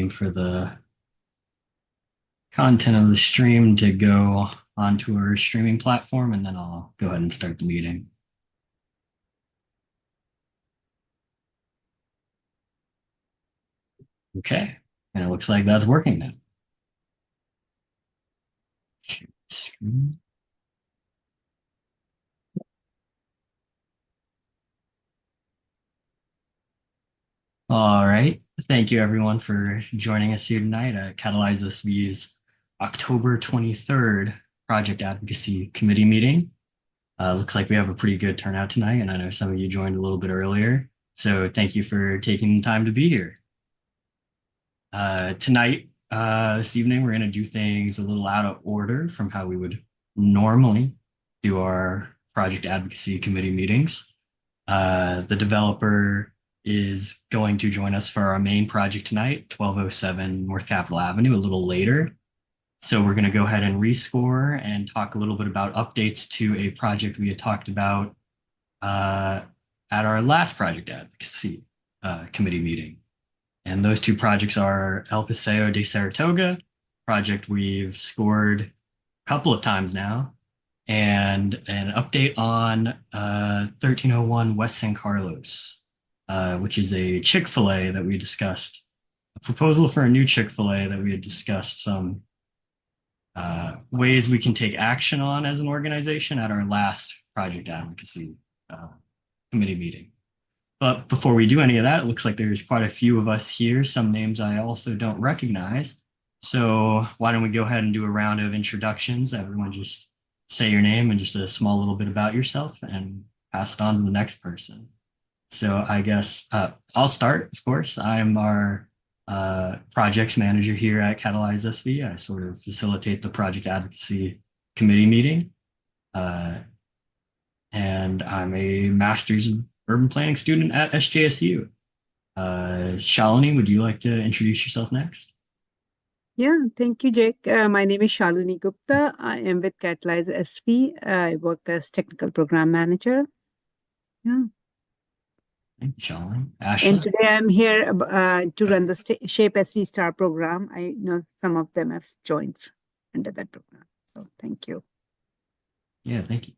waiting for the content of the stream to go onto our streaming platform, and then I'll go ahead and start the meeting. Okay, and it looks like that's working now. Share screen. All right. Thank you everyone for joining us here tonight at Catalyze SV's October 23rd Project Advocacy Committee meeting. Looks like we have a pretty good turnout tonight, and I know some of you joined a little bit earlier. So thank you for taking the time to be here. This evening, we're going to do things a little out of order from how we would normally do our Project Advocacy Committee meetings. The developer is going to join us for our main project tonight, 1207 North Capitol Avenue, a little later. So we're going to go ahead and rescore and talk a little bit about updates to a project we had talked about at our last Project Advocacy Committee meeting. And those two projects are El Paseo de Saratoga, project we've scored a couple of times now, and an update on 1301 West San Carlos, which is a Chick-fil-A that we discussed, a proposal for a new Chick-fil-A that we had discussed some ways we can take action on as an organization at our last Project Advocacy Committee meeting. But before we do any of that, it looks like there's quite a few of us here, some names I also don't recognize. So why don't we go ahead and do a round of introductions? Everyone just say your name and just a small little bit about yourself and pass it on to the next person. So I guess I'll start, of course. I'm our projects manager here at Catalyze SV. I sort of facilitate the project advocacy committee meeting. And I'm a master's in urban planning student at SJSU. Shalini, would you like to introduce yourself next? Yeah, thank you, Jake. My name is Shalini Gupta. I am with Catalyze SV. I work as technical program manager. Yeah. Thank you, Shalini. And Ashley? today I'm here to run the Shape SV Star program. I know some of them have joined under that program. So thank you. Yeah, thank you.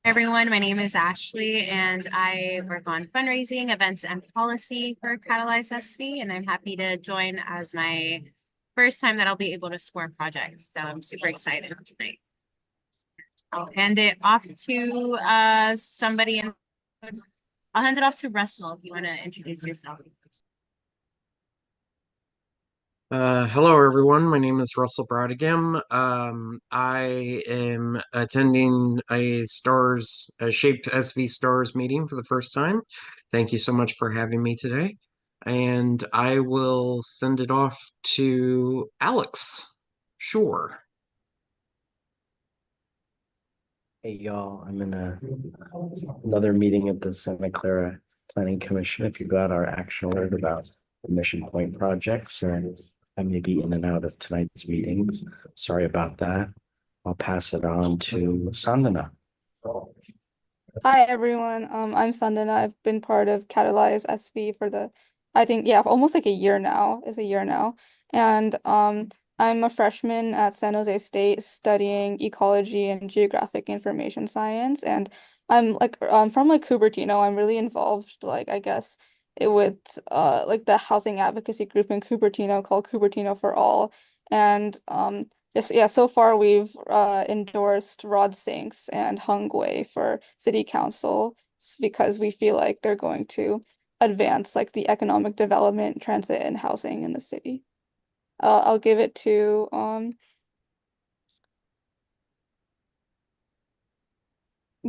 Everyone, my name is Ashley and I work on fundraising, events, and policy for Catalyze SV, and I'm happy to join as my first time that I'll be able to score projects. So I'm super excited tonight. I'll hand it off to somebody and I'll hand it off to Russell if you want to introduce yourself. Hello everyone, my name is Russell Brodigan. I am attending a Shaped SV Stars meeting for the first time. Thank you so much for having me today. And I will send it off to Alex. Sure. Hey y'all, I'm in another meeting at the Santa Clara Planning Commission. If you got our action alert about the Mission Point projects, and I may be in and out of tonight's meetings. Sorry about that. I'll pass it on to Sandana. Hi everyone. I'm Sandana. I've been part of Catalyze SV for I think, yeah, almost like a year now. It's a year now. And I'm a freshman at San Jose State studying ecology and geographic information science. And I'm from Cupertino. I'm really involved, I guess it with the housing advocacy group in Cupertino called Cupertino for All. And so far we've endorsed Rod Sinks and Hung Wei for city council because we feel like they're going to advance the economic development, transit, and housing in the city. I'll give it to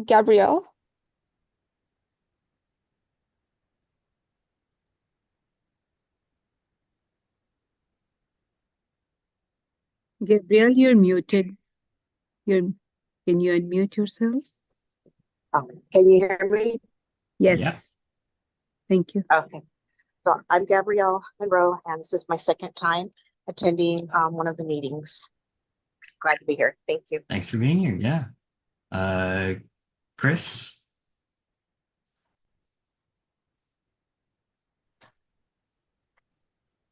Gabrielle. Gabrielle, you're muted. Can you unmute yourself? Oh, can you hear me? Yes. Yeah. Thank you. Okay. So I'm Gabrielle Monroe, and this is my second time attending one of the meetings. Glad to be here. Thank you. Thanks for being here. Yeah. Chris?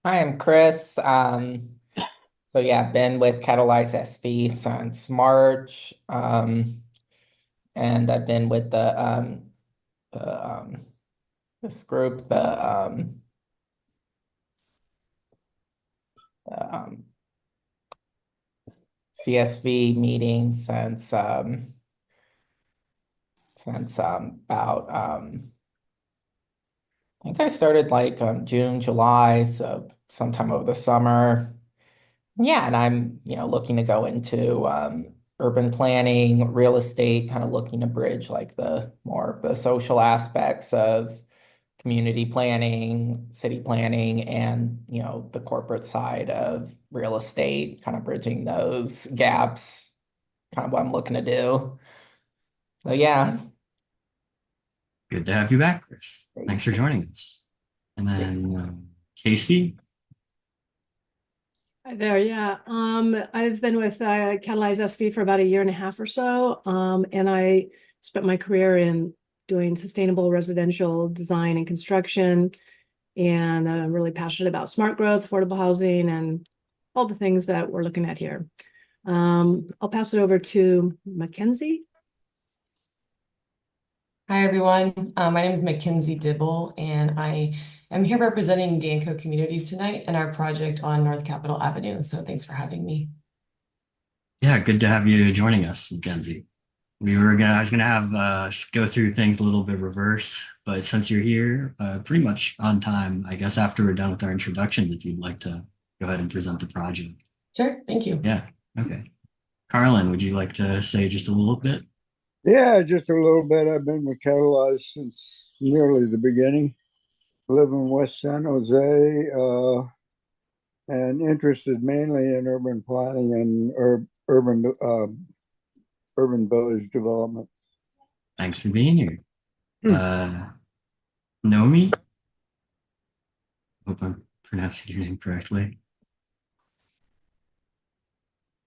Hi, I'm Chris. So yeah, I've been with Catalyze SV since March. And I've been with the this group, the CSV meeting since about I think I started like June, July, so sometime over the summer. Yeah, and I'm, looking to go into urban planning, real estate, kind of looking to bridge like the more of the social aspects of community planning, city planning, and the corporate side of real estate, kind of bridging those gaps, kind of what I'm looking to do. So yeah. Good to have you back, Chris. Thanks for joining us. And then Casey. Hi there, yeah. I've been with Catalyze SV for about a year and a half or so, and I spent my career in doing sustainable residential design and construction, and I'm really passionate about smart growth, affordable housing, and all the things that we're looking at here. I'll pass it over to Mackenzie. Hi, everyone. My name is Mackenzie Dibble, and I am here representing Danco Communities tonight and our project on North Capitol Avenue. So thanks for having me. Yeah, good to have you joining us, Mackenzie. I was gonna have go through things a little bit reverse, but since you're here, pretty much on time, I guess after we're done with our introductions, if you'd like to go ahead and present the project. Sure, thank you. Yeah, okay. Carlin, would you like to say just a little bit? Yeah, just a little bit. I've been with Catalyze since nearly the beginning. Live in West San Jose, and interested mainly in urban planning and urban village development. Thanks for being here. Nomi, hope I'm pronouncing your name correctly.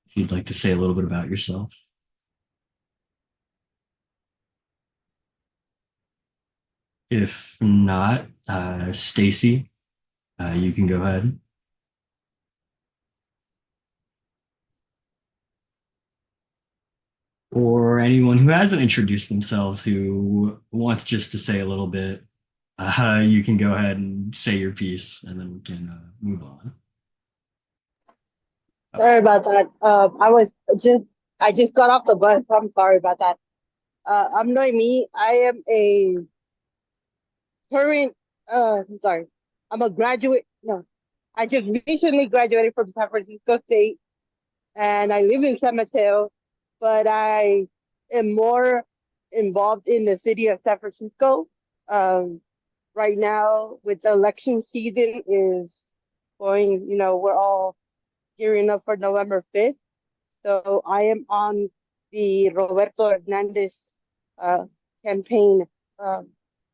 If you'd like to say a little bit about yourself. If not, Stacy, you can go ahead. Or anyone who hasn't introduced themselves who wants just to say a little bit, you can go ahead and say your piece and then we can move on. Sorry about that. I just got off the bus. I'm sorry about that. I'm Noemi. I am a current, I'm sorry. I'm a graduate. No, I just recently graduated from San Francisco State and I live in San Mateo, but I am more involved in the city of San Francisco. Right now with the election season is going, we're all gearing up for November 5th. So I am on the Roberto Hernandez campaign.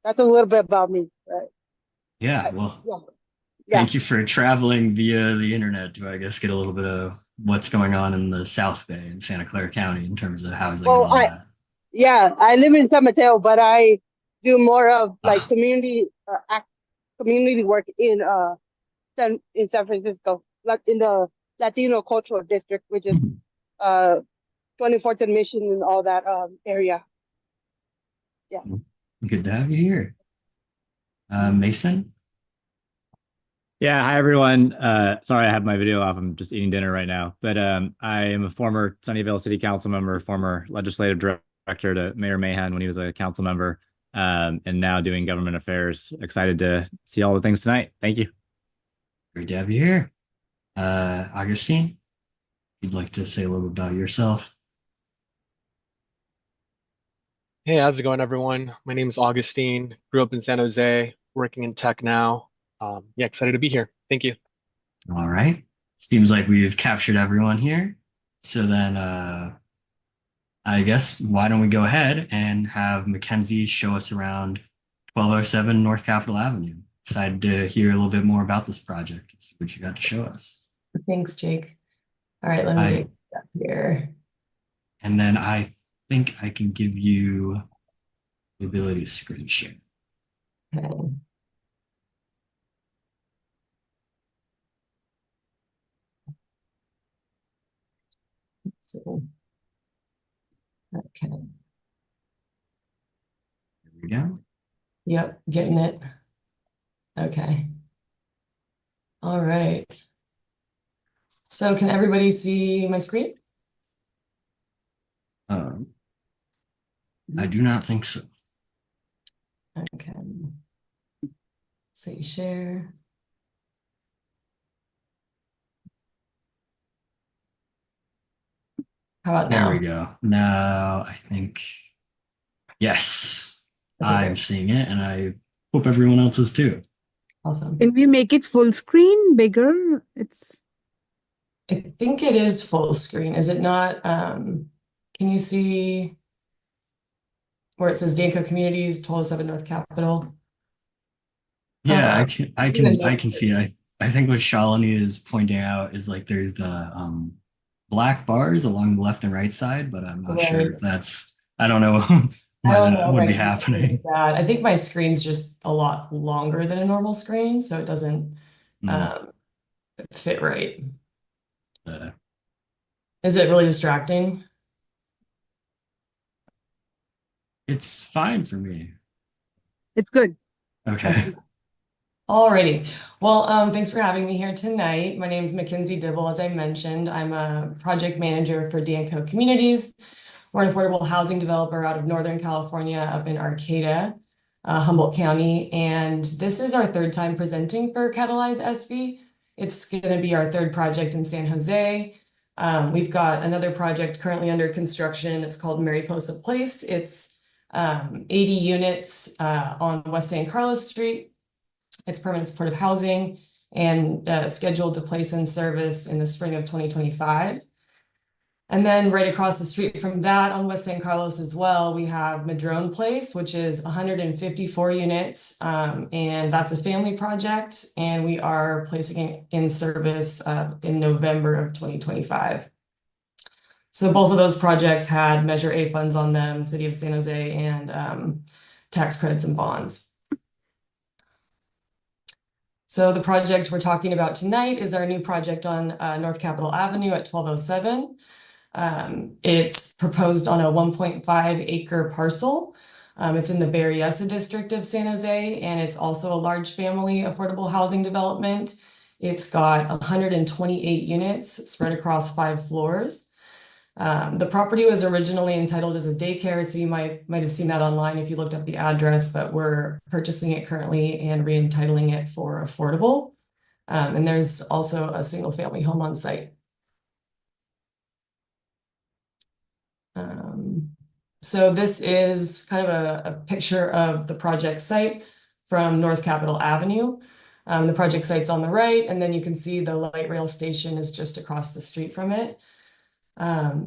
That's a little bit about me. Yeah, well, thank you for traveling via the internet to, I guess, get a little bit of what's going on in the South Bay in Santa Clara County in terms of housing and all that. Yeah, I live in San Mateo, but I do more of like community work in San Francisco, like in the Latino Cultural District, which is 24th and Mission and all that area. Yeah. Good to have you here. Mason? Yeah, hi everyone. Sorry I have my video off. I'm just eating dinner right now. But I am a former Sunnyvale City Council member, former legislative director to Mayor Mahan when he was a council member, and now doing government affairs. Excited to see all the things tonight. Thank you. Great to have you here. Augustine, if you'd like to say a little bit about yourself. Hey, how's it going, everyone? My name is Augustine. Grew up in San Jose, working in tech now. Yeah, excited to be here. Thank you. All right. Seems like we've captured everyone here. So then I guess why don't we go ahead and have Mackenzie show us around 1207 North Capitol Avenue. Excited to hear a little bit more about this project. See what you got to show us. Thanks, Jake. All right, let me get up here. And then I think I can give you the ability to screen share. Okay. So, okay. There we go. Yep, getting it. Okay. All right. So can everybody see my screen? I do not think so. Okay. So you share. How about There now? we go. Now I think, yes, Okay, I'm great. seeing it, and I hope everyone else is too. Awesome. Can we make it full screen, bigger? I think it is full screen. Is it not? Can you see where it says Danco Communities, 1207 North Capitol? Yeah, the I can see it. I think what Shalini is pointing out is like there's the black bars along the left and right side, but I'm not sure if that's, I don't know I don't what know would if be I can see happening. that. I think my screen's just a lot longer than a normal screen, so it doesn't fit right. Is it really distracting? It's fine for me. It's good. Okay. Alrighty. Well, thanks for having me here tonight. My name is Mackenzie Dibble. As I mentioned, I'm a project manager for Danco Communities. We're an affordable housing developer out of Northern California up in Arcata, Humboldt County. And this is our third time presenting for Catalyze SV. It's going to be our third project in San Jose. We've got another project currently under construction. It's called Mariposa Place. It's 80 units on West San Carlos Street. It's permanent supportive housing and scheduled to place in service in the spring of 2025. And then right across the street from that on West San Carlos as well, we have Madrone Place, which is 154 units. And that's a family project. And we are placing it in service in November of 2025. So both of those projects had Measure A funds on them, City of San Jose, and tax credits and bonds. So the project we're talking about tonight is our new project on North Capitol Avenue at 1207. It's proposed on a 1.5 acre parcel. It's in the Berryessa district of San Jose, and it's also a large family affordable housing development. It's got 128 units spread across 5 floors. The property was originally entitled as a daycare, so you might have seen that online if you looked up the address, but we're purchasing it currently and re-entitling it for affordable. And there's also a single family home on site. So this is kind of a picture of the project site from North Capitol Avenue. The project site's on the right, and then you can see the light rail station is just across the street from it.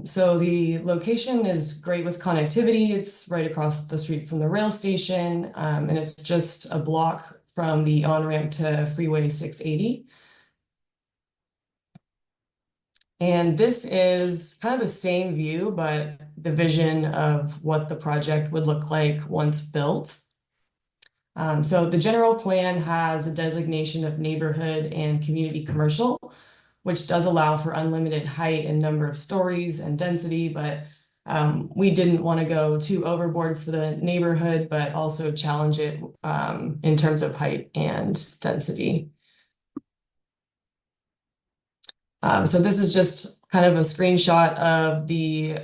So the location is great with connectivity. It's right across the street from the rail station, and it's just a block from the on-ramp to Freeway 680. And this is kind of the same view, but the vision of what the project would look like once built. So the general plan has a designation of neighborhood and community commercial, which does allow for unlimited height and number of stories and density, but we didn't want to go too overboard for the neighborhood, but also challenge it in terms of height and density. So this is just kind of a screenshot of the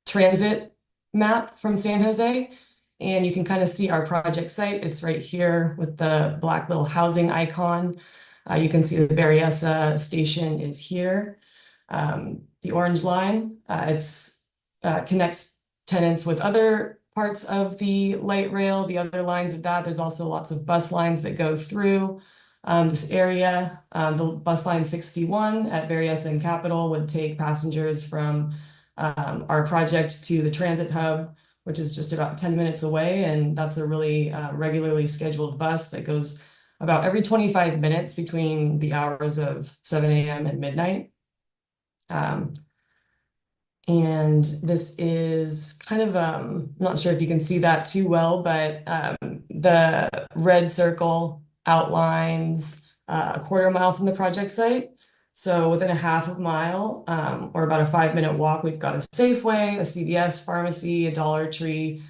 transit map from San Jose. And you can kind of see our project site. It's right here with the black little housing icon. You can see the Berryessa station is here. The orange line, connects tenants with other parts of the light rail, the other lines of that. There's also lots of bus lines that go through this area. The bus line 61 at Berryessa and Capitol would take passengers from our project to the transit hub, which is just about 10 minutes away. And that's a really regularly scheduled bus that goes about every 25 minutes between the hours of 7 a.m. and midnight. And this is kind of, I'm not sure if you can see that too well, but the red circle outlines a quarter mile from the project site. So within a half a mile, or about a 5-minute walk, we've got a Safeway, a CVS pharmacy, a Dollar Tree,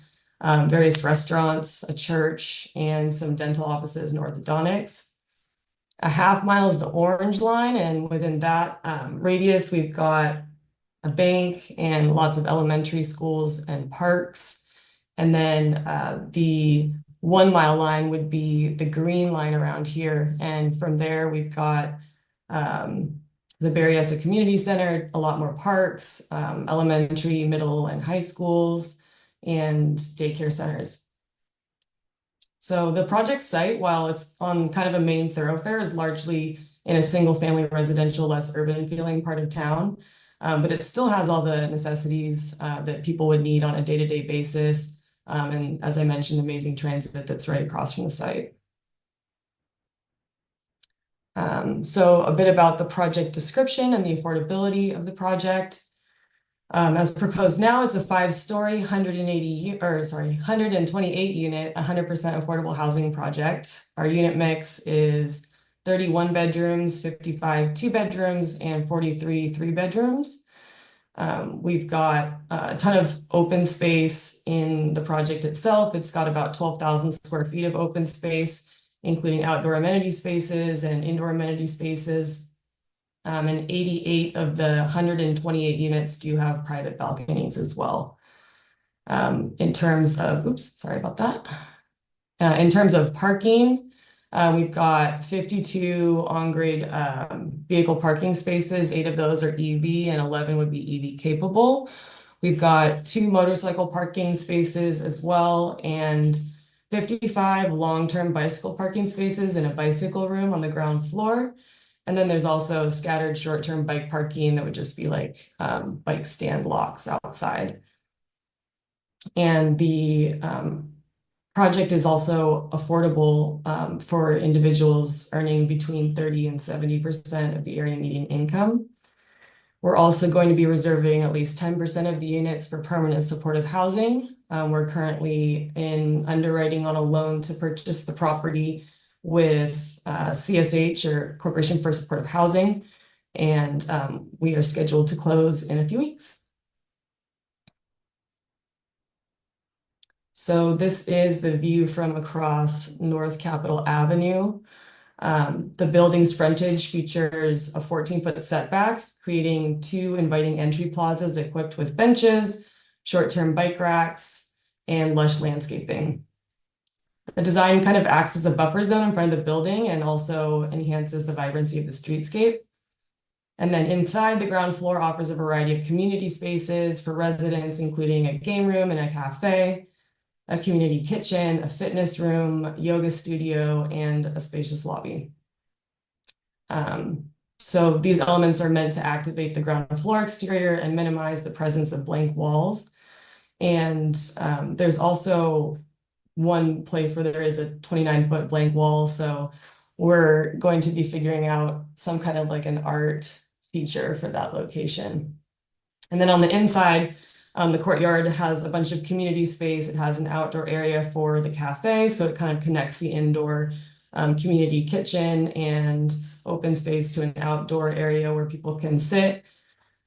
various restaurants, a church, and some dental offices and orthodontics. A half mile is the orange line, and within that radius, we've got a bank and lots of elementary schools and parks. And then the 1 mile line would be the green line around here. And from there, we've got the Berryessa Community Center, a lot more parks, elementary, middle, and high schools, and daycare centers. So the project site, while it's on kind of a main thoroughfare, is largely in a single-family residential, less urban feeling part of town. But it still has all the necessities that people would need on a day-to-day basis. And as I mentioned, amazing transit that's right across from the site. So a bit about the project description and the affordability of the project. As proposed now, it's a 5-story, 128 unit, 100% affordable housing project. Our unit mix is 31 bedrooms, 55 2-bedrooms, and 43 3-bedrooms. We've got a ton of open space in the project itself. It's got about 12,000 square feet of open space, including outdoor amenity spaces and indoor amenity spaces. And 88 of the 128 units do have private balconies as well. In terms of, oops, sorry about that. In terms of parking, we've got 52 on-grade vehicle parking spaces. 8 of those are EV and 11 would be EV capable. We've got 2 motorcycle parking spaces as well, and 55 long-term bicycle parking spaces and a bicycle room on the ground floor. And then there's also scattered short-term bike parking that would just be like bike stand locks outside. And the project is also affordable for individuals earning between 30 and 70% of the area median income. We're also going to be reserving at least 10% of the units for permanent supportive housing. We're currently in underwriting on a loan to purchase the property with CSH, or Corporation for Supportive Housing, and we are scheduled to close in a few weeks. So this is the view from across North Capitol Avenue. The building's frontage features a 14-foot setback, creating 2 inviting entry plazas equipped with benches, short-term bike racks, and lush landscaping. The design kind of acts as a buffer zone in front of the building and also enhances the vibrancy of the streetscape. And then inside, the ground floor offers a variety of community spaces for residents, including a game room and a cafe, a community kitchen, a fitness room, yoga studio, and a spacious lobby. So these elements are meant to activate the ground floor exterior and minimize the presence of blank walls. And there's also one place where there is a 29-foot blank wall. So we're going to be figuring out some kind of like an art feature for that location. And then on the inside, the courtyard has a bunch of community space. It has an outdoor area for the cafe. So it kind of connects the indoor community kitchen and open space to an outdoor area where people can sit.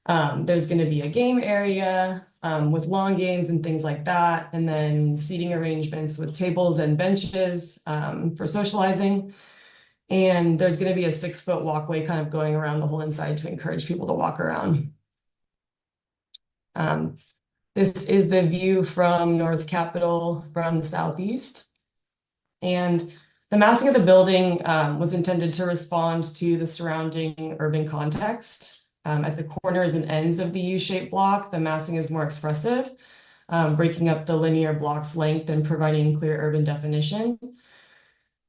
There's going to be a game area with lawn games and things like that, and then seating arrangements with tables and benches for socializing. And there's going to be a 6-foot walkway kind of going around the whole inside to encourage people to walk around. This is the view from North Capitol from the southeast. And the massing of the building was intended to respond to the surrounding urban context. At the corners and ends of the U-shaped block, the massing is more expressive, breaking up the linear block's length and providing clear urban definition.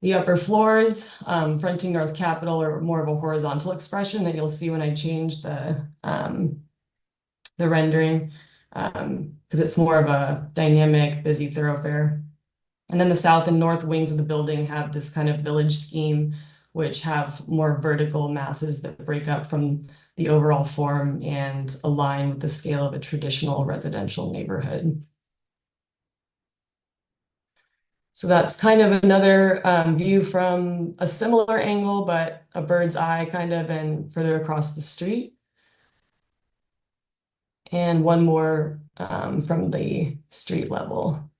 The upper floors, fronting North Capitol, are more of a horizontal expression that you'll see when I change the rendering, because it's more of a dynamic, busy thoroughfare. And then the south and north wings of the building have this kind of village scheme, which have more vertical masses that break up from the overall form and align with the scale of a traditional residential neighborhood. So that's kind of another view from a similar angle, but a bird's eye kind of, and further across the street. And one more from the street level.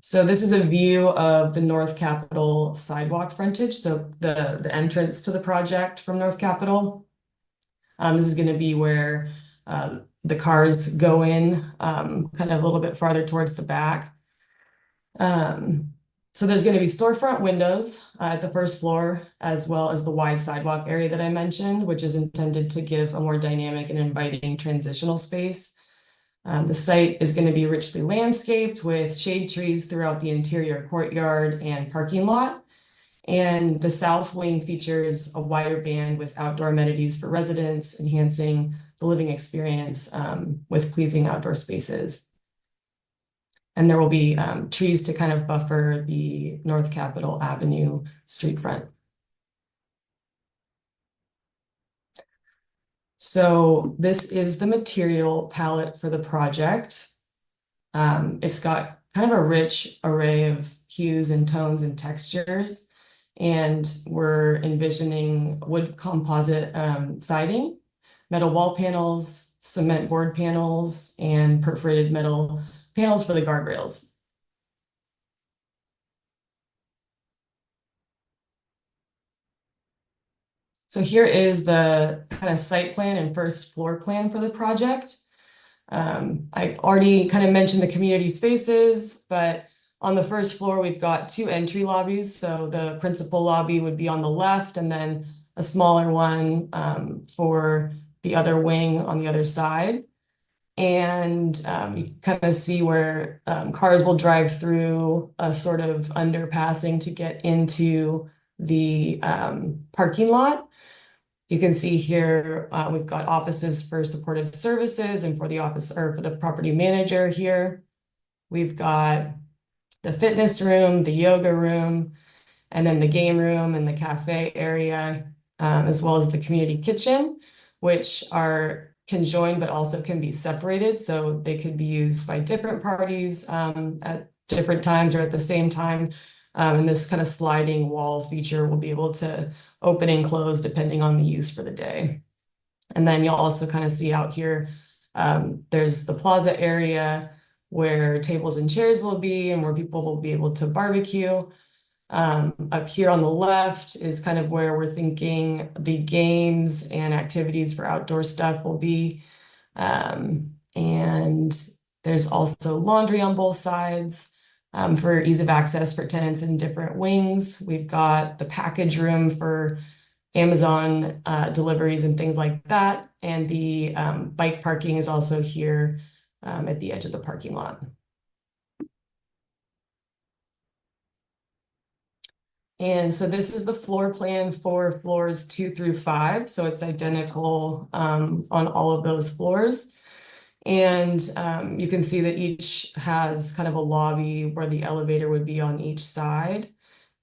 So this is a view of the North Capitol sidewalk frontage. So the entrance to the project from North Capitol. This is going to be where the cars go in, kind of a little bit farther towards the back. So there's going to be storefront windows at the first floor, as well as the wide sidewalk area that I mentioned, which is intended to give a more dynamic and inviting transitional space. The site is going to be richly landscaped with shade trees throughout the interior courtyard and parking lot. And the south wing features a wider band with outdoor amenities for residents, enhancing the living experience with pleasing outdoor spaces. And there will be trees to kind of buffer the North Capitol Avenue street front. So this is the material palette for the project. It's got kind of a rich array of hues and tones and textures. And we're envisioning wood composite siding, metal wall panels, cement board panels, and perforated metal panels for the guardrails. So here is the kind of site plan and first floor plan for the project. I've already kind of mentioned the community spaces, but on the first floor, we've got 2 entry lobbies. So the principal lobby would be on the left, and then a smaller one for the other wing on the other side. And you can kind of see where cars will drive through a sort of underpassing to get into the parking lot. You can see here we've got offices for supportive services and for the office or for the property manager here. We've got the fitness room, the yoga room, and then the game room and the cafe area, as well as the community kitchen, which are conjoined but also can be separated. So they could be used by different parties at different times or at the same time. And this kind of sliding wall feature will be able to open and close depending on the use for the day. And then you'll also kind of see out here, there's the plaza area where tables and chairs will be and where people will be able to barbecue. Up here on the left is kind of where we're thinking the games and activities for outdoor stuff will be. And there's also laundry on both sides for ease of access for tenants in different wings. We've got the package room for Amazon deliveries and things like that. And the bike parking is also here at the edge of the parking lot. And so this is the floor plan for floors 2 through 5. So it's identical on all of those floors. And you can see that each has kind of a lobby where the elevator would be on each side.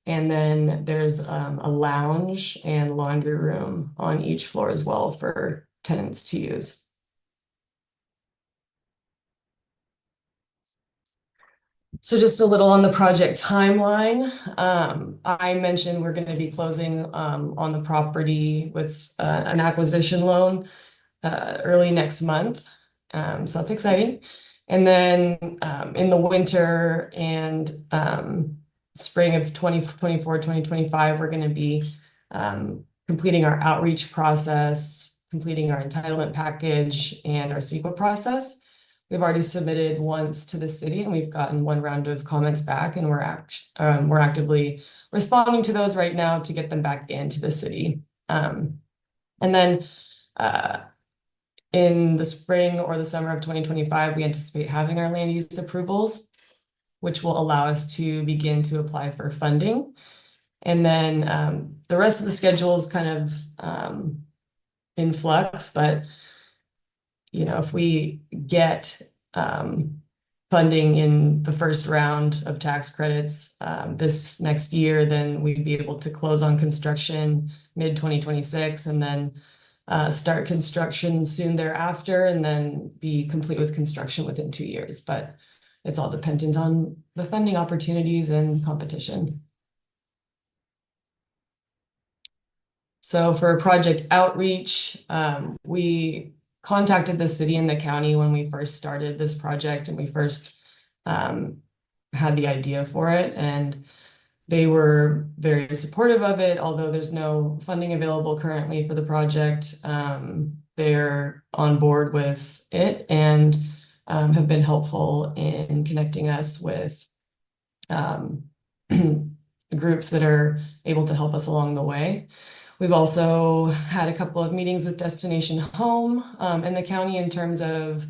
And then there's a lounge and laundry room on each floor as well for tenants to use. So just a little on the project timeline. I mentioned we're going to be closing on the property with an acquisition loan early next month. So that's exciting. And then in the winter and spring of 2024, 2025, we're going to be completing our outreach process, completing our entitlement package and our CEQA process. We've already submitted once to the city and we've gotten 1 round of comments back, and we're actively responding to those right now to get them back into the city. And then in the spring or the summer of 2025, we anticipate having our land use approvals, which will allow us to begin to apply for funding. And then the rest of the schedule is kind of in flux, but you know, if we get funding in the first round of tax credits this next year, then we'd be able to close on construction mid-2026 and then start construction soon thereafter and then be complete with construction within 2 years. But it's all dependent on the funding opportunities and competition. So for project outreach, we contacted the city and the county when we first started this project and we first had the idea for it. And they were very supportive of it, although there's no funding available currently for the project. They're on board with it and have been helpful in connecting us with groups that are able to help us along the way. We've also had a couple of meetings with Destination Home in the county in terms of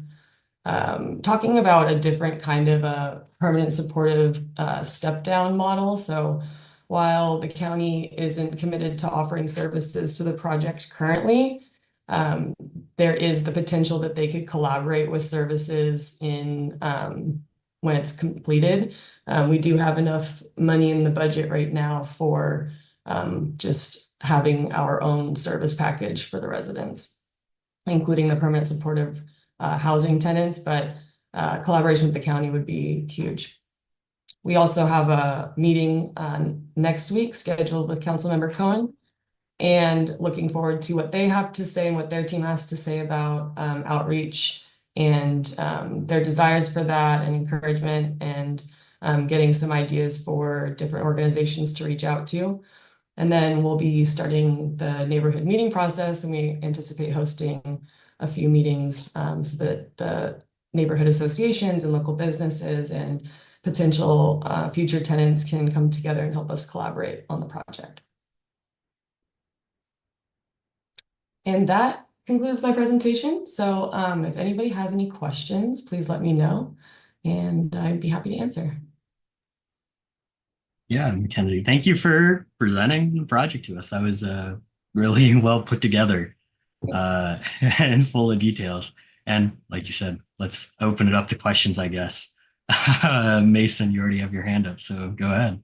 talking about a different kind of a permanent supportive step down model. So while the county isn't committed to offering services to the project currently, there is the potential that they could collaborate with services in when it's completed. We do have enough money in the budget right now for just having our own service package for the residents, including the permanent supportive housing tenants, but collaboration with the county would be huge. We also have a meeting next week scheduled with Councilmember Cohen and looking forward to what they have to say and what their team has to say about outreach and their desires for that and encouragement and getting some ideas for different organizations to reach out to. And then we'll be starting the neighborhood meeting process, and we anticipate hosting a few meetings so that the neighborhood associations and local businesses and potential future tenants can come together and help us collaborate on the project. And that concludes my presentation. So if anybody has any questions, please let me know, and I'd be happy to answer. Yeah, Mackenzie, thank you for presenting the project to us. That was really well put together and full of details. And like you said, let's open it up to questions, I guess. Mason, you already have your hand up, so go ahead.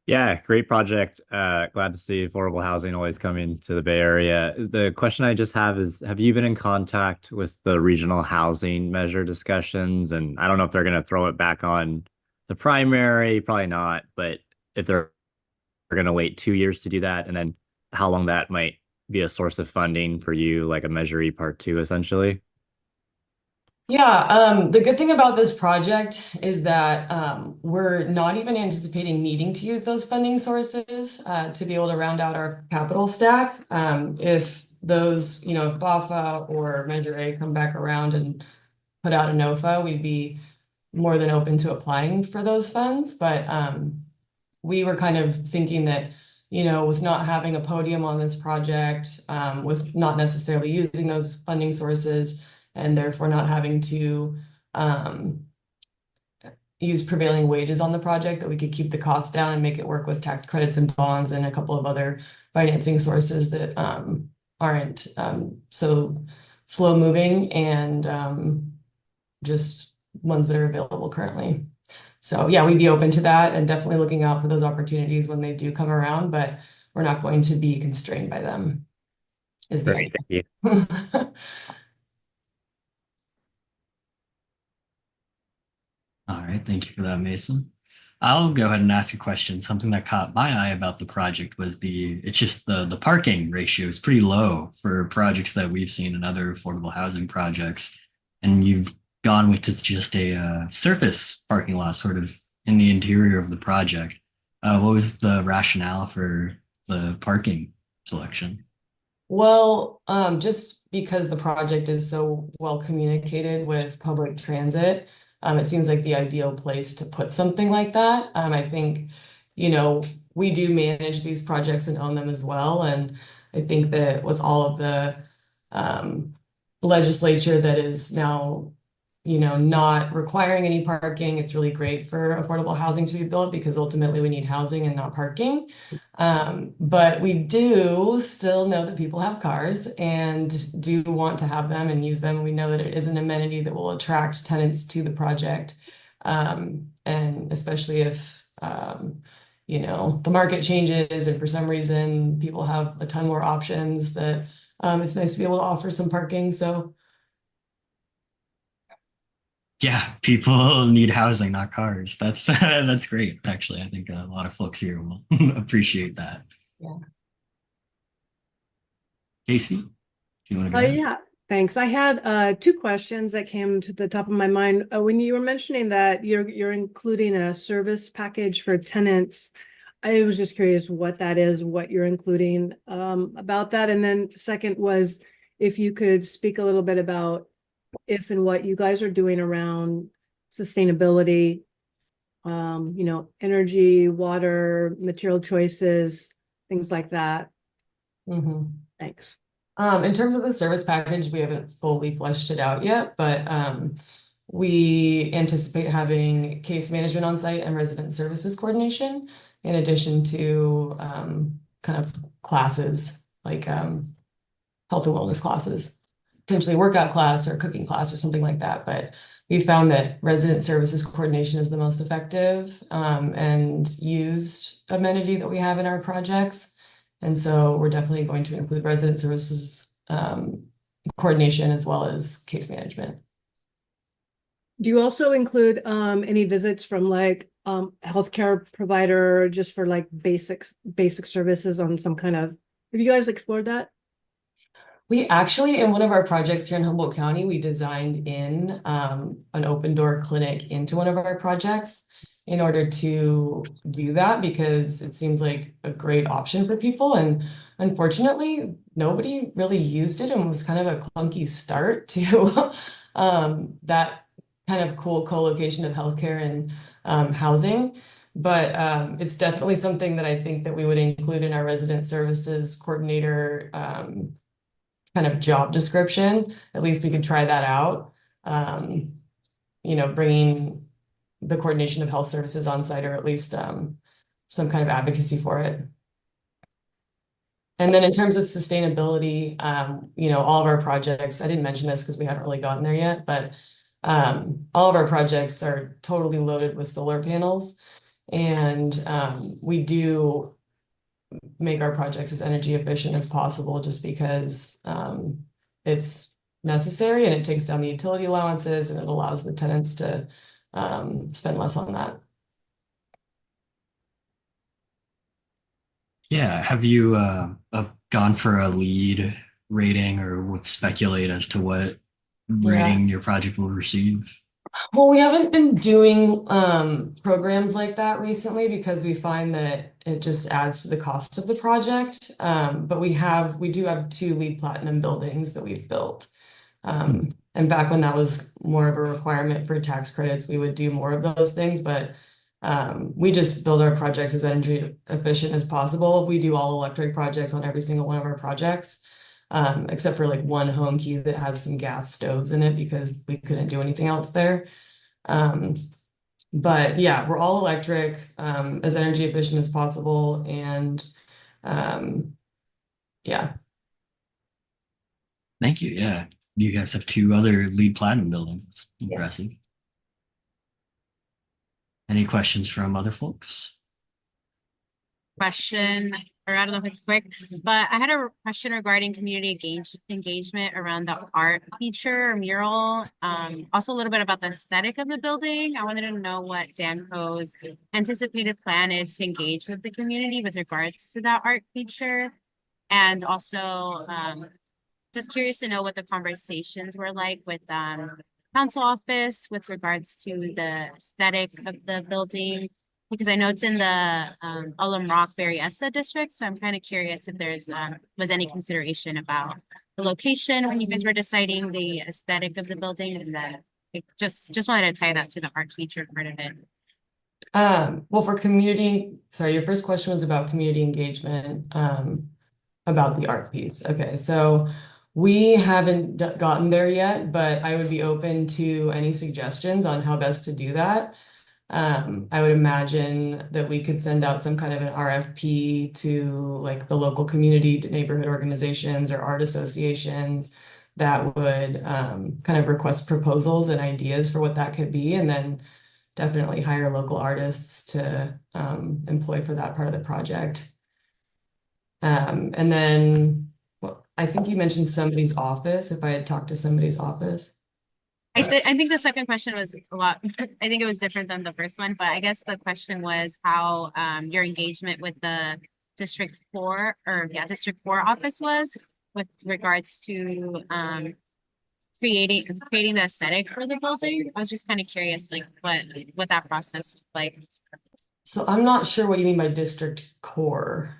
Yeah, great project. Glad to see affordable housing always coming to the Bay Area. The question I just have is, have you been in contact with the regional housing measure discussions? And I don't know if they're going to throw it back on the primary, probably not, but if they're going to wait 2 years to do that, and then how long that might be a source of funding for you, like a Measure E Part 2, essentially. Yeah, the good thing about this project is that we're not even anticipating needing to use those funding sources to be able to round out our capital stack. If those, if BAFA or Measure A come back around and put out a NOFA, we'd be more than open to applying for those funds. But we were kind of thinking that, with not having a podium on this project, with not necessarily using those funding sources, and therefore not having to use prevailing wages on the project, that we could keep the costs down and make it work with tax credits and bonds and a couple of other financing sources that aren't so slow moving and just ones that are available currently. So yeah, we'd be open to that and definitely looking out for those opportunities when they do come around, but we're not going to be constrained by them. Is the idea. Thank you. All right, thank you for that, Mason. I'll go ahead and ask a question. Something that caught my eye about the project was it's just the parking ratio is pretty low for projects that we've seen in other affordable housing projects. And you've gone with just a surface parking lot sort of in the interior of the project. What was the rationale for the parking selection? Well, just because the project is so well communicated with public transit, it seems like the ideal place to put something like that. I think, we do manage these projects and own them as well. And I think that with all of the legislature that is now, not requiring any parking, it's really great for affordable housing to be built because ultimately we need housing and not parking. But we do still know that people have cars and do want to have them and use them. We know that it is an amenity that will attract tenants to the project. And especially if, the market changes and for some reason people have a ton more options that It's nice to be able to offer some parking. So Yeah, people need housing, not cars. That's that's great. Actually, I think a lot of folks here will appreciate that. yeah. Casey, do you want to go ahead? Yeah, thanks. I had two questions that came to the top of my mind. When you were mentioning that you're including a service package for tenants, I was just curious what that is, what you're including about that. And then second was if you could speak a little bit about if and what you guys are doing around sustainability, energy, water, material choices, things like that. Thanks. In terms of the service package, we haven't fully fleshed it out yet, but we anticipate having case management on site and resident services coordination, in addition to kind of classes like health and wellness classes, potentially workout class or cooking class or something like that. But we found that resident services coordination is the most effective and used amenity that we have in our projects. And so we're definitely going to include resident services coordination as well as case management. Do you also include any visits from like healthcare provider just for like basic services on some kind of, have you guys explored that? We actually, in one of our projects here in Humboldt County, we designed in an open door clinic into one of our projects in order to do that because it seems like a great option for people. And unfortunately, nobody really used it and it was kind of a clunky start to that kind of cool co-location of healthcare and housing. But it's definitely something that I think that we would include in our resident services coordinator kind of job description. At least we could try that out. Bringing the coordination of health services on site, or at least some kind of advocacy for it. And then in terms of sustainability, all of our projects, I didn't mention this because we haven't really gotten there yet, but all of our projects are totally loaded with solar panels. And we do make our projects as energy efficient as possible just because it's necessary and it takes down the utility allowances and it allows the tenants to spend less on that. Yeah, have you gone for a lead rating or would speculate as to what rating your project will receive? Well, we haven't been doing programs like that recently because we find that it just adds to the cost of the project. But we do have 2 LEED Platinum buildings that we've built. And back when that was more of a requirement for tax credits, we would do more of those things. But we just build our projects as energy efficient as possible. We do all electric projects on every single one of our projects. Except for like one home key that has some gas stoves in it because we couldn't do anything else there. But yeah, we're all electric, as energy efficient as possible. And yeah. Thank you. Yeah. You guys have 2 other LEED Platinum buildings. That's impressive. Any questions from other folks? Question, or I don't know if it's quick, but I had a question regarding community engagement around the art feature or mural. Also a little bit about the aesthetic of the building. I wanted to know what Danco's anticipated plan is to engage with the community with regards to that art feature. And also just curious to know what the conversations were like with council office with regards to the aesthetic of the building. Because I know it's in the Ullum Rock Berryessa district, so I'm kind of curious if there's was any consideration about the location when you guys were deciding the aesthetic of the building, and then just wanted to tie that to the art feature part of it. Well, for your first question was about community engagement, about the art piece. Okay, so we haven't gotten there yet, but I would be open to any suggestions on how best to do that. I would imagine that we could send out some kind of an RFP to like the local community, neighborhood organizations or art associations that would kind of request proposals and ideas for what that could be, and then definitely hire local artists to employ for that part of the project. And then I think you mentioned somebody's office, if I had talked to somebody's office. I think the second question was a lot, I think it was different than the first one, but I guess the question was how your engagement with the District 4 office was with regards to creating the aesthetic for the building. I was just kind of curious, like what that process looked like. So I'm not sure what you mean by district core.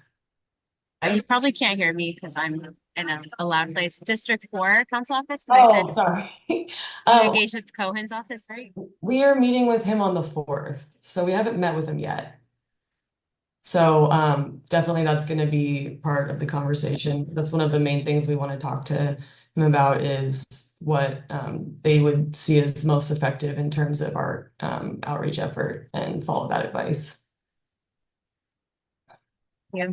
You probably can't hear me because I'm in a loud place. District 4 council office, because I Oh, said sorry. you engaged with Cohen's office, right? We are meeting with him on the 4th, so we haven't met with him yet. So definitely that's going to be part of the conversation. That's one of the main things we want to talk to him about is what they would see as most effective in terms of our outreach effort and follow that advice. Yeah.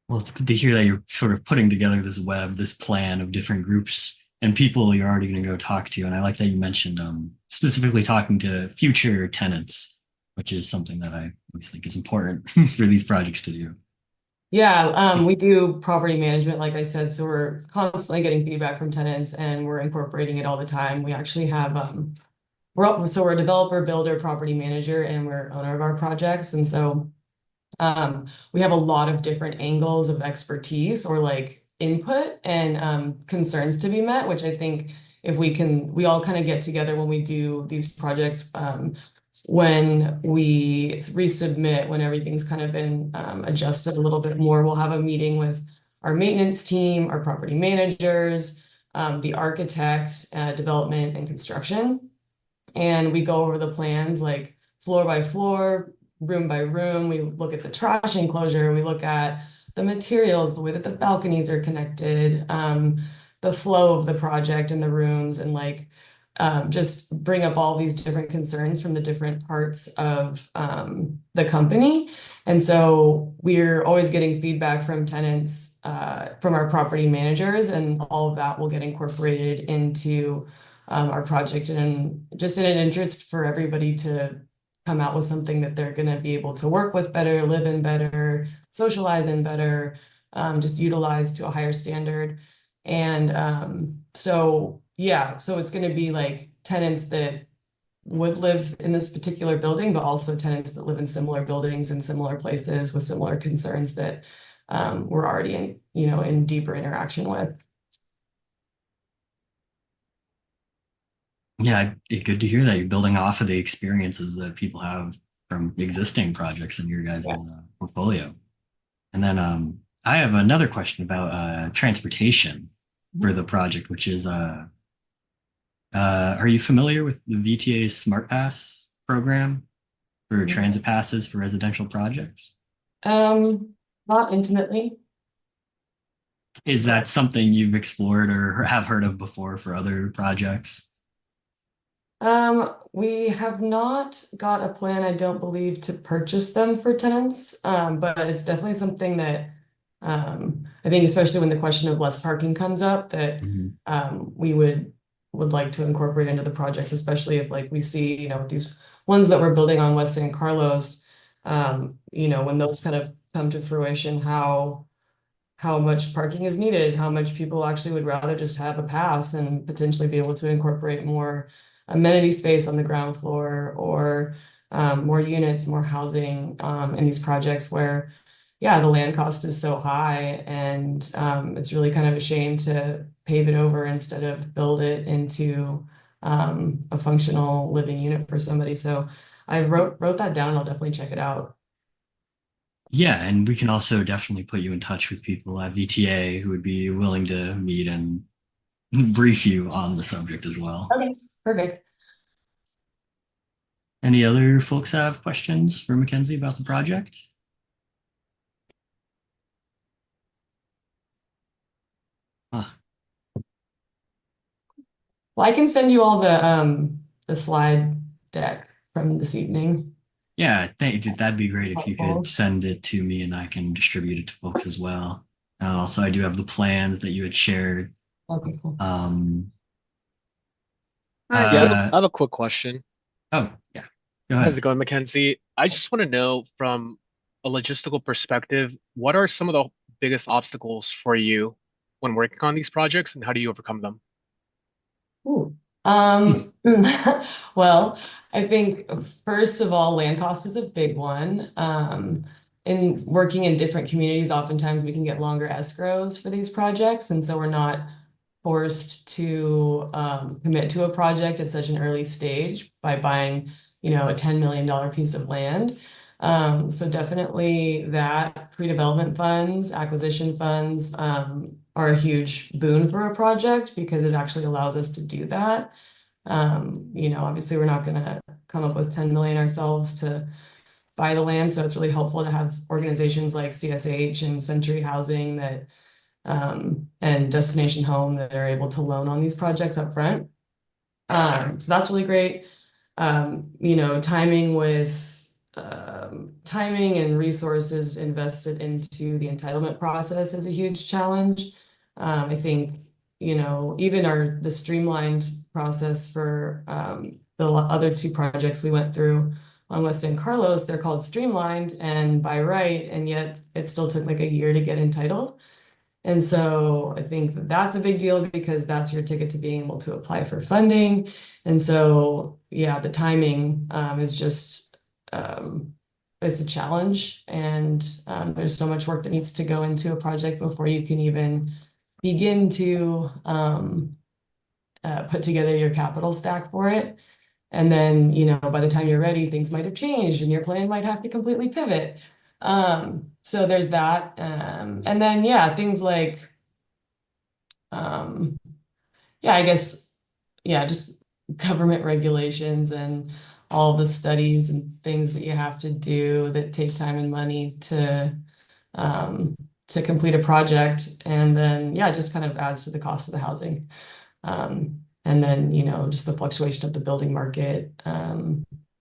Well, it's good to hear that you're sort of putting together this web, this plan of different groups and people you're already going to go talk to. And I like that you mentioned specifically talking to future tenants, which is something that I always think is important for these projects to do. Yeah, we do property management, like I said, so we're constantly getting feedback from tenants and we're incorporating it all the time. We actually have we're a developer, builder, property manager, and we're owner of our projects. And so we have a lot of different angles of expertise or like input and concerns to be met, which I think if we all kind of get together when we do these projects, when we resubmit, when everything's kind of been adjusted a little bit more, we'll have a meeting with our maintenance team, our property managers, the architect, development and construction. And we go over the plans like floor by floor, room by room. We look at the trash enclosure. We look at the materials, the way that the balconies are connected, the flow of the project in the rooms, and like just bring up all these different concerns from the different parts of the company. And so we're always getting feedback from tenants, from our property managers, and all of that will get incorporated into our project, and just in an interest for everybody to come out with something that they're going to be able to work with better, live in better, socialize in better, just utilize to a higher standard. And so it's going to be like tenants that would live in this particular building, but also tenants that live in similar buildings in similar places with similar concerns that we're already in deeper interaction with. Yeah, good to hear that you're building off of the experiences that people have from existing projects in your guys' portfolio. And then I have another question about transportation for the project, which is are you familiar with the VTA's Smart Pass program for transit passes for residential projects? Not intimately. Is that something you've explored or have heard of before for other projects? We have not got a plan, I don't believe, to purchase them for tenants, but it's definitely something that I think, especially when the question of less parking comes up, that we would like to incorporate into the projects, especially if like we see, these ones that we're building on West San Carlos, when those kind of come to fruition, how much parking is needed, how much people actually would rather just have a pass and potentially be able to incorporate more amenity space on the ground floor, or more units, more housing in these projects where, the land cost is so high, and it's really kind of a shame to pave it over instead of build it into a functional living unit for somebody. So I wrote that down, and I'll definitely check it out. Yeah, and we can also definitely put you in touch with people at VTA who would be willing to meet and brief you on the subject as well. Okay, perfect. Any other folks have questions for Mackenzie about the project? Well, I can send you all the slide deck from this evening. Yeah, that'd be great if you could send it to me and I can distribute it to folks as well. Also, I do have the plans that you had shared. Okay, cool. I have a quick question. Oh, yeah. Go ahead. How's it going, Mackenzie? I just want to know from a logistical perspective, what are some of the biggest obstacles for you when working on these projects, and how do you overcome them? Ooh. Well, I think first of all, land cost is a big one. In working in different communities, oftentimes we can get longer escrows for these projects, and so we're not forced to commit to a project at such an early stage by buying, a $10 million piece of land. So definitely that pre-development funds, acquisition funds, are a huge boon for a project because it actually allows us to do that. Obviously we're not gonna come up with 10 million ourselves to buy the land, so it's really helpful to have organizations like CSH and Century Housing that and Destination Home that are able to loan on these projects up front. So that's really great. Timing and resources invested into the entitlement process is a huge challenge. I think, even the streamlined process for the other two projects we went through on West San Carlos, they're called streamlined and by right, and yet it still took like a year to get entitled. And so I think that's a big deal because that's your ticket to being able to apply for funding. And so, yeah, the timing is just, it's a challenge. And there's so much work that needs to go into a project before you can even begin to put together your capital stack for it. And then, by the time you're ready, things might have changed and your plan might have to completely pivot. So there's that. And then, yeah, things like, I guess, just government regulations and all the studies and things that you have to do that take time and money to complete a project. And then, just kind of adds to the cost of the housing. And then, just the fluctuation of the building market,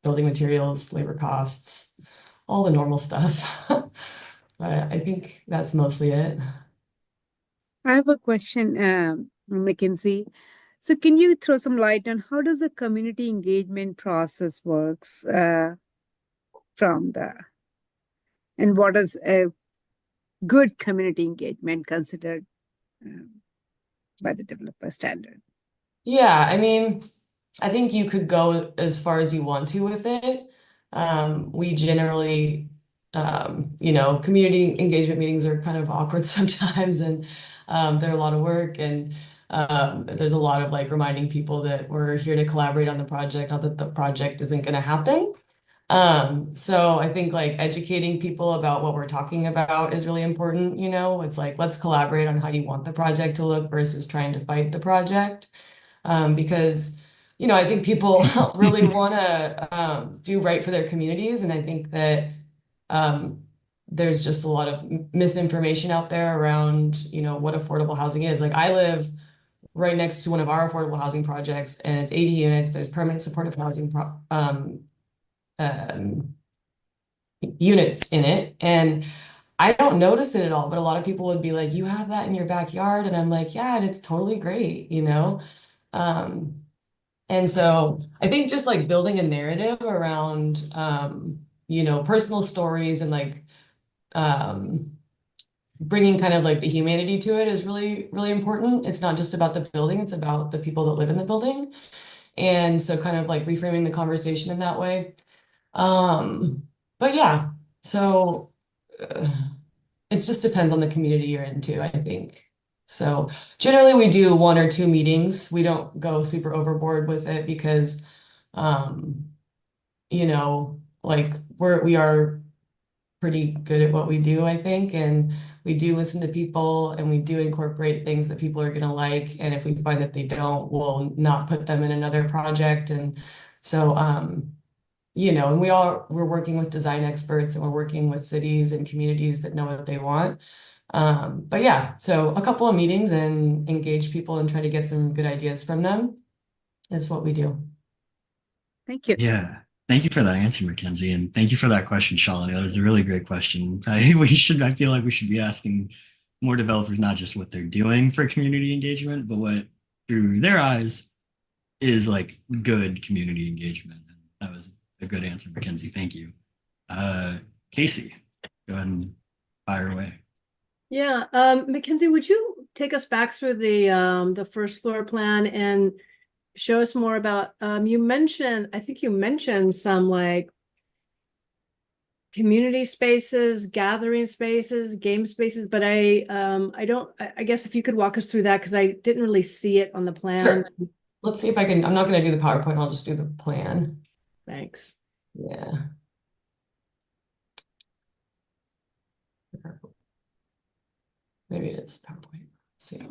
building materials, labor costs, all the normal stuff. But I think that's mostly it. I have a question, Mackenzie. So can you throw some light on how does the community engagement process works and what is a good community engagement considered by the developer standard? Yeah, I mean, I think you could go as far as you want to with it. We generally, community engagement meetings are kind of awkward sometimes, and they're a lot of work, and there's a lot of like reminding people that we're here to collaborate on the project, not that the project isn't going to happen. So I think like educating people about what we're talking about is really important. It's like, let's collaborate on how you want the project to look versus trying to fight the project. Because, I think people really want to do right for their communities. And I think that there's just a lot of misinformation out there around, what affordable housing is. Like I live right next to one of our affordable housing projects and it's 80 units. There's permanent supportive housing units in it. And I don't notice it at all, but a lot of people would be like, you have that in your backyard. And I'm like, yeah, and it's totally great, And so I think just like building a narrative around, personal stories and like bringing kind of like the humanity to it is really, really important. It's not just about the building, it's about the people that live in the building. And so kind of like reframing the conversation in that way. But yeah, so it just depends on the community you're into, I think. So generally we do 1 or 2 meetings. We don't go super overboard with it because, like we are pretty good at what we do, I think. And we do listen to people and we do incorporate things that people are going to like. And if we find that they don't, we'll not put them in another project. And so, and we're working with design experts and we're working with cities and communities that know what they want. But yeah, so a couple of meetings and engage people and try to get some good ideas from them is what we do. Thank you. Yeah. Thank you for that answer, Mackenzie. And thank you for that question, Shalini. That was a really great question. I feel like we should be asking more developers, not just what they're doing for community engagement, but what through their eyes is like good community engagement. And that was a good answer, Mackenzie. Thank you. Casey, go ahead and fire away. Yeah, Mackenzie, would you take us back through the first floor plan and show us more about, you mentioned, I think you mentioned some like community spaces, gathering spaces, game spaces, but I guess if you could walk us through that, because I didn't really see it on the plan. Sure. Let's see if I can, I'm not going to do the PowerPoint, I'll just do the plan. Thanks. Yeah. Maybe it is PowerPoint. Let's see.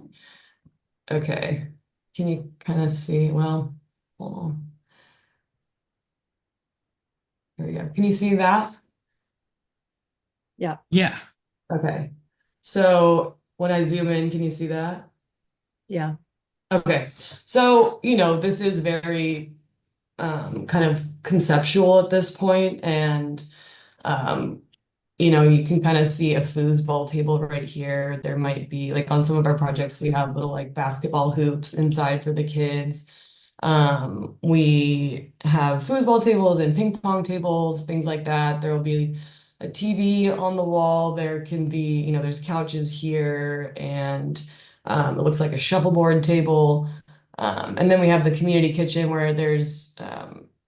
Okay. Can you kind of see? Well, hold on. There we go. Can you see that? Yeah. Yeah. Okay. So when I zoom in, can you see that? Yeah. Okay. So, this is very kind of conceptual at this point, and um, you can kind of see a foosball table right here. There might be like on some of our projects, we have little like basketball hoops inside for the kids. We have foosball tables and ping pong tables, things like that. There will be a TV on the wall. There can be, there's couches here, and it looks like a shuffleboard table. And then we have the community kitchen where there's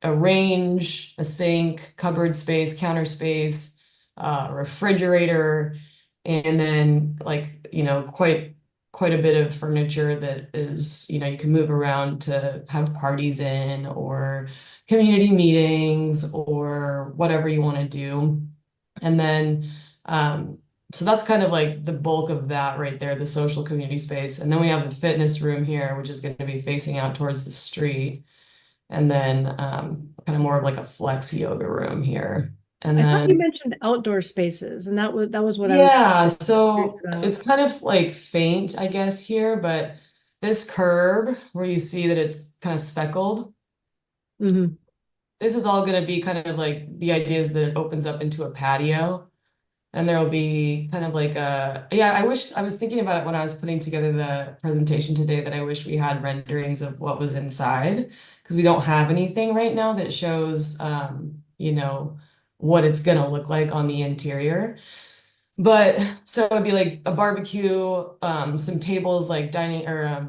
a range, a sink, cupboard space, counter space, refrigerator, and then like, quite a bit of furniture that is, you can move around to have parties in or community meetings or whatever you want to do. And then, so that's kind of like the bulk of that right there, the social community space. And then we have the fitness room here, which is going to be facing out towards the street. And then kind of more of like a flex yoga room here. And I thought you then, mentioned outdoor spaces, and that was what I yeah, was so about. it's kind of like faint, I guess, here, but this curb where you see that it's kind of speckled, Mhm. this is all going to be kind of like the idea is that it opens up into a patio. And there will be kind of like yeah, I was thinking about it when I was putting together the presentation today, that I wish we had renderings of what was inside, because we don't have anything right now that shows, what it's gonna look like on the interior. But so it'd be like a barbecue, some tables like dining or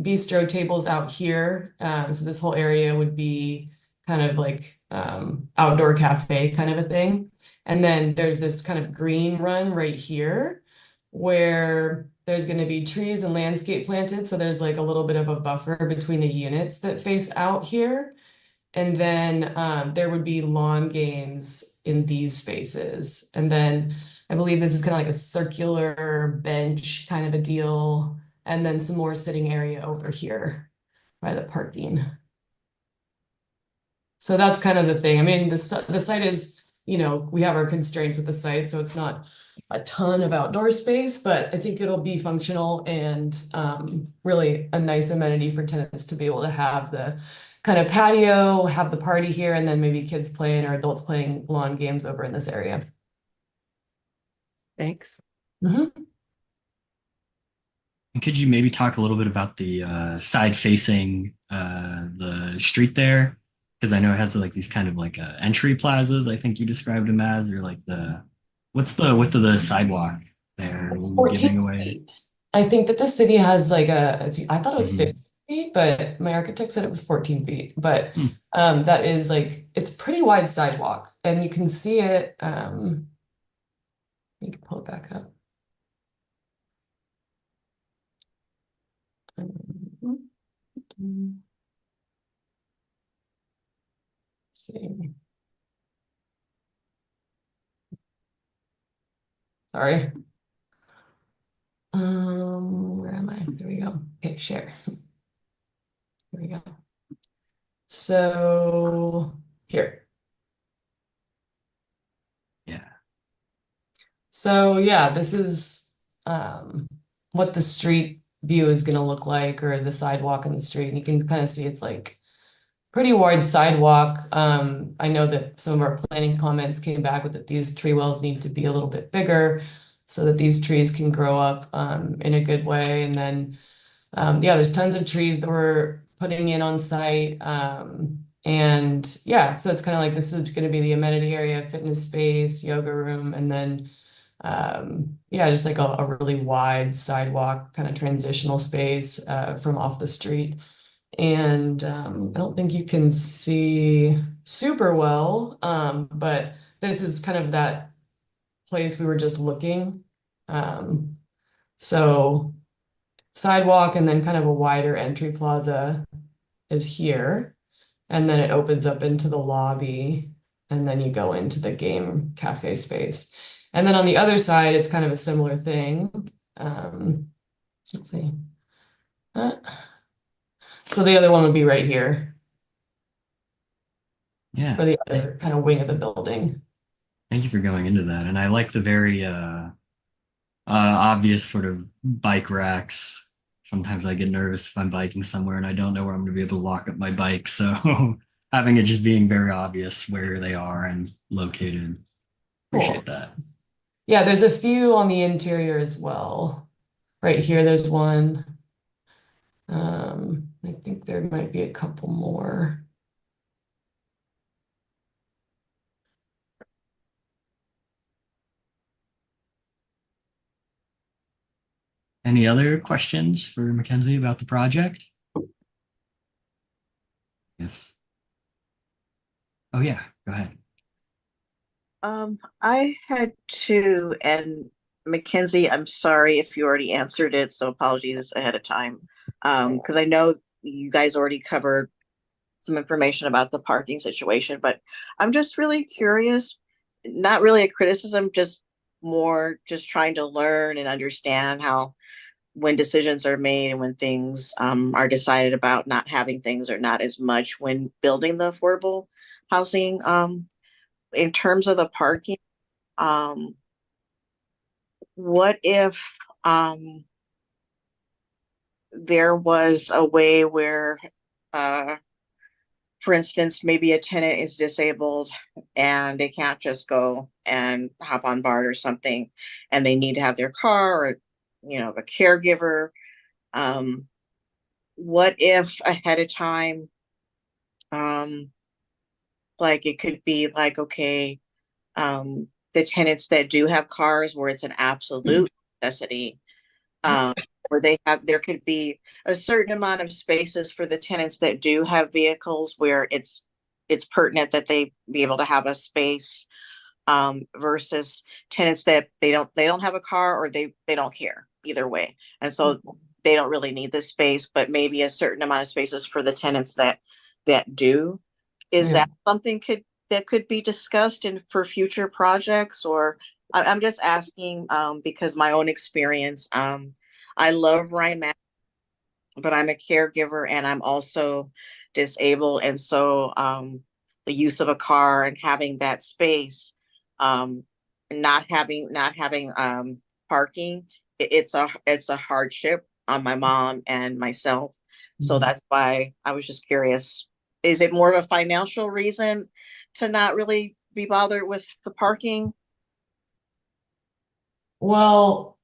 bistro tables out here. So this whole area would be kind of like outdoor cafe kind of a thing. And then there's this kind of green run right here where there's going to be trees and landscape planted. So there's like a little bit of a buffer between the units that face out here. And then there would be lawn games in these spaces. And then I believe this is kind of like a circular bench kind of a deal. And then some more sitting area over here by the parking. So that's kind of the thing. I mean, the site is, we have our constraints with the site, so it's not a ton of outdoor space, but I think it'll be functional and really a nice amenity for tenants to be able to have the kind of patio, have the party here, and then maybe kids playing or adults playing lawn games over in this area. Thanks. And could you maybe talk a little bit about the side facing the street there? Because I know it has like these kind of like entry plazas, I think you described them as, or like what's the width of the sidewalk there? It's We'll be 14 giving away. feet. I think that the city has like I thought it was Mhm. 15 feet, but my architect said it was 14 feet. But that is like, it's pretty wide sidewalk, and you can see it. You can pull it back up. See. Sorry. Where am I? There we go. Okay, share. Here we go. So here. Yeah. So yeah, this is what the street view is going to look like, or the sidewalk in the street. And you can kind of see it's like pretty wide sidewalk. I know that some of our planning comments came back with that these tree wells need to be a little bit bigger so that these trees can grow up in a good way. And then, yeah, there's tons of trees that we're putting in on site. And yeah, so it's kind of like this is going to be the amenity area, fitness space, yoga room, and then yeah, just like a really wide sidewalk kind of transitional space from off the street. And I don't think you can see super well, but this is kind of that place we were just looking. So sidewalk and then kind of a wider entry plaza is here. And then it opens up into the lobby, and then you go into the game cafe space. And then on the other side, it's kind of a similar thing. Let's see. So the other one would be right here Yeah. for the other kind of wing of the building. Thank you for going into that. And I like the very obvious sort of bike racks. Sometimes I get nervous if I'm biking somewhere and I don't know where I'm going to be able to lock up my bike. So having it just being very obvious where they are and located. Appreciate that. Yeah, there's a few on the interior as well. Right here, there's one. I think there might be a couple more. Any other questions for Mackenzie about the project? Yes. Oh yeah, go ahead. I had two, and Mackenzie, I'm sorry if you already answered it, so apologies ahead of time. Because I know you guys already covered some information about the parking situation, but I'm just really curious, not really a criticism, just more just trying to learn and understand how when decisions are made and when things are decided about not having things or not as much when building the affordable housing. In terms of the parking, um, what if there was a way where, for instance, maybe a tenant is disabled and they can't just go and hop on BART or something, and they need to have their car or, a caregiver. What if ahead of time, like it could be like, okay, the tenants that do have cars where it's an absolute necessity, where there could be a certain amount of spaces for the tenants that do have vehicles where it's pertinent that they be able to have a space, versus tenants that they don't have a car or they don't care either way. And so they don't really need this space, but maybe a certain amount of spaces for the tenants that do. Is Yeah. that something that could be discussed in for future projects? Or I'm just asking because my own experience, I love where I'm at, but I'm a caregiver and I'm also disabled. And so the use of a car and having that space, um, not having parking, it's a hardship on my mom and myself. So that's why I was just curious. Is it more of a financial reason to not really be bothered with the parking? Well,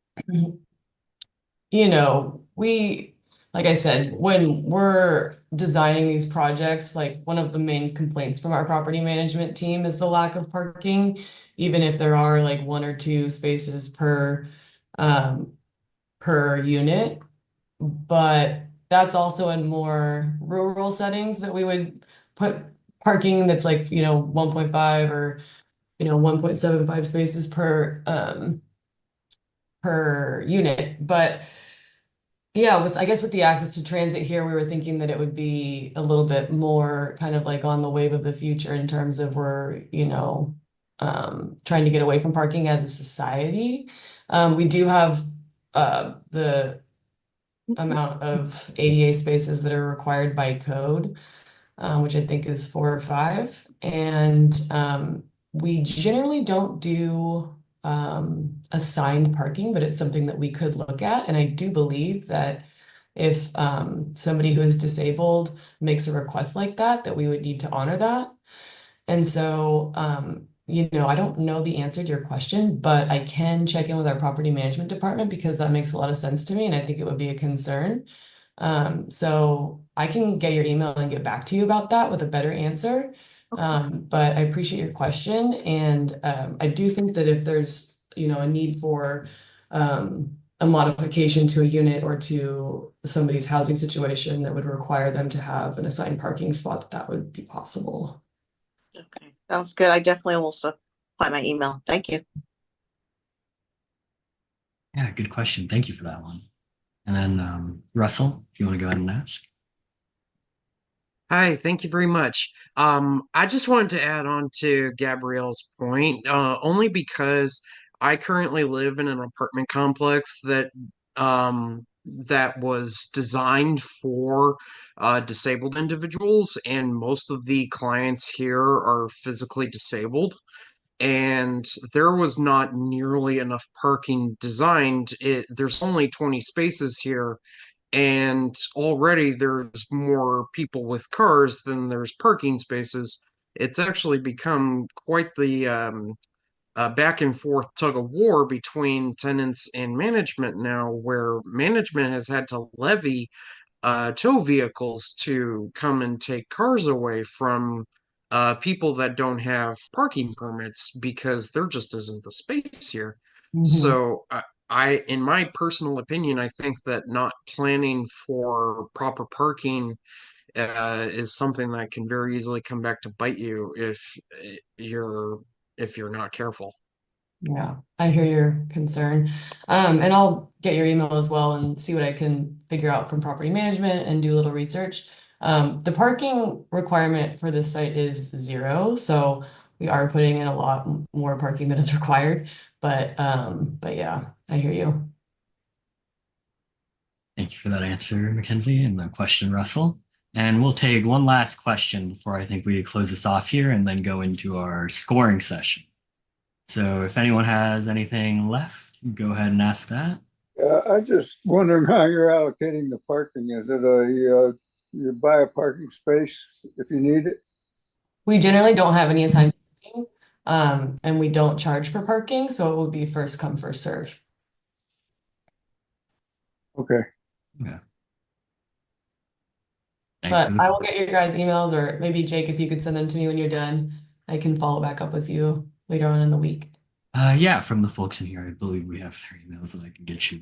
like I said, when we're designing these projects, like one of the main complaints from our property management team is the lack of parking, even if there are like one or two spaces per unit. But that's also in more rural settings that we would put parking that's like, 1.5 or, 1.75 spaces per unit. But yeah, I guess with the access to transit here, we were thinking that it would be a little bit more kind of like on the wave of the future in terms of we're, trying to get away from parking as a society. We do have the amount of ADA spaces that are required by code, which I think is 4 or 5. And we generally don't do assigned parking, but it's something that we could look at. And I do believe that if somebody who is disabled makes a request like that we would need to honor that. And so, I don't know the answer to your question, but I can check in with our property management department because that makes a lot of sense to me, and I think it would be a concern. So I can get your email and get back to you about that with a better answer. But I appreciate your question, and I do think that if there's a need for a modification to a unit or to somebody's housing situation that would require them to have an assigned parking spot, that would be possible. Okay, sounds good. I definitely will supply my email. Thank you. Yeah, good question. Thank you for that one. And then Russell, if you want to go ahead and ask. Hi, thank you very much. I just wanted to add on to Gabrielle's point, only because I currently live in an apartment complex that was designed for disabled individuals, and most of the clients here are physically disabled. And there was not nearly enough parking designed. There's only 20 spaces here, and already there's more people with cars than there's parking spaces. It's actually become quite the back and forth tug of war between tenants and management now, where management has had to levy tow vehicles to come and take cars away from people that don't have parking permits because there just isn't the space here. So in my personal opinion, I think that not planning for proper parking is something that can very easily come back to bite you if you're not careful. Yeah, I hear your concern. And I'll get your email as well and see what I can figure out from property management and do a little research. The parking requirement for this site is 0, so we are putting in a lot more parking than is required. But yeah, I hear you. Thank you for that answer, Mackenzie, and the question, Russell. And we'll take one last question before I think we close this off here and then go into our scoring session. So if anyone has anything left, go ahead and ask that. I just wondering how you're allocating the parking. Is it you buy a parking space if you need it? We generally don't have any assigned parking, and we don't charge for parking, so it will be first come, first serve. Okay. Yeah. But I will get your guys' emails, or maybe Jake, if you could send them to me when you're done, I can follow back up with you later on in the week. Yeah, from the folks in here, I believe we have their emails that I can get you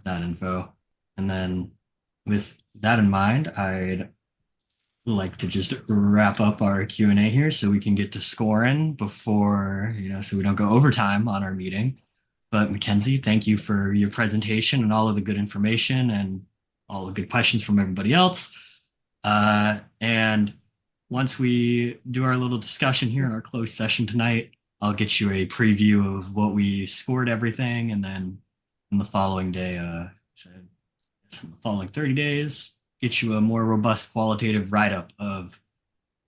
that info. And then with that in mind, I'd like to just wrap up our Q&A here so we can get to scoring before, so we don't go overtime on our meeting. But Mackenzie, thank you for your presentation and all of the good information and all the good questions from everybody else. And once we do our little discussion here in our closed session tonight, I'll get you a preview of what we scored everything, and then in the following day, in the following 30 days, get you a more robust qualitative write-up of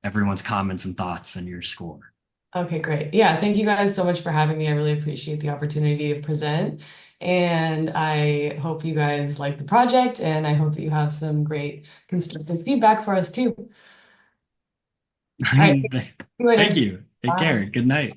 everyone's comments and thoughts and your score. Okay, great. Yeah, thank you guys so much for having me. I really appreciate the opportunity to present. And I hope you guys like the project, and I hope that you have some great constructive feedback for us too. Thank you. Take care. Good night.